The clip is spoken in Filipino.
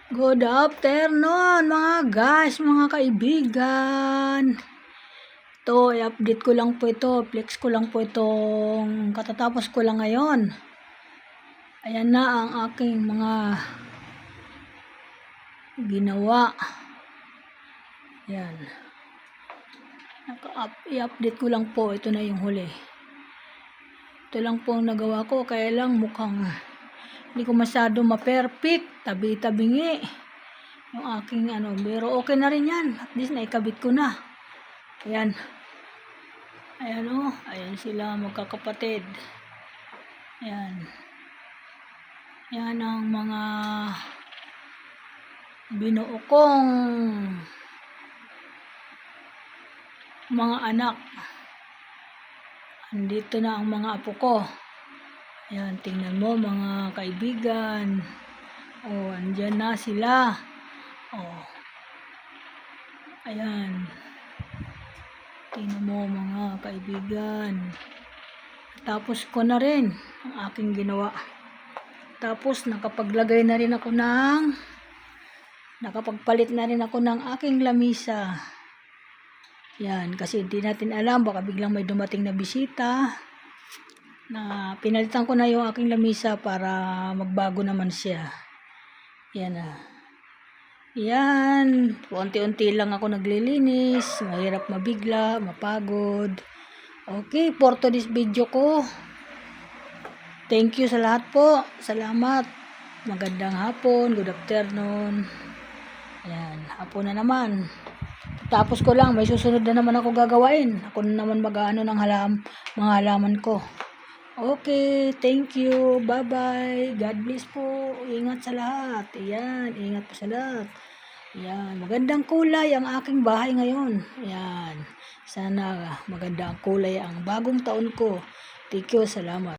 Good afternoon mga guys, mga kaibigan. Ito, i-update ko lang po ito. Flex ko lang po itong katatapos ko lang ngayon. Ayan na ang aking mga ginawa. Ayan. I-update ko lang po. Ito na yung huli. Ito lang po ang nagawa ko. Kaya lang mukhang hindi ko masyado ma-perfect. Tabi-tabingi yung aking pero okay na rin yan. At least naikabit ko na. Ayan. Ayan o. Ayan sila magkakapatid. Ayan. Ayan ang mga binuo kong mga anak. Andito na ang mga apo ko. Ayan, tingnan mo mga kaibigan. Oh, andyan na sila. Oh. Ayan. Tingnan mo mga kaibigan. Tapos ko na rin ang aking ginawa. Tapos nakapagpalit na rin ako ng aking lamisa. Yan, kasi hindi natin alam, baka biglang may dumating na bisita. Na pinalitan ko na yung aking lamisa para magbago naman siya. Yan na. Yan, unti-unti lang ako naglilinis, mahirap mabigla, mapagod. Okay, for today's video ko. Thank you sa lahat po. Salamat. Magandang hapon, good afternoon. Ayan, hapon na naman. Tapos ko lang, may susunod na naman ako gagawain. Ako na naman mag-ano ng mga halaman ko. Okay, thank you. Bye-bye. God bless po. Ingat sa lahat. Ayan, ingat po sa lahat. Ayan, magandang kulay ang aking bahay ngayon. Ayan, sana maganda ang kulay ang bagong taon ko. Thank you, salamat.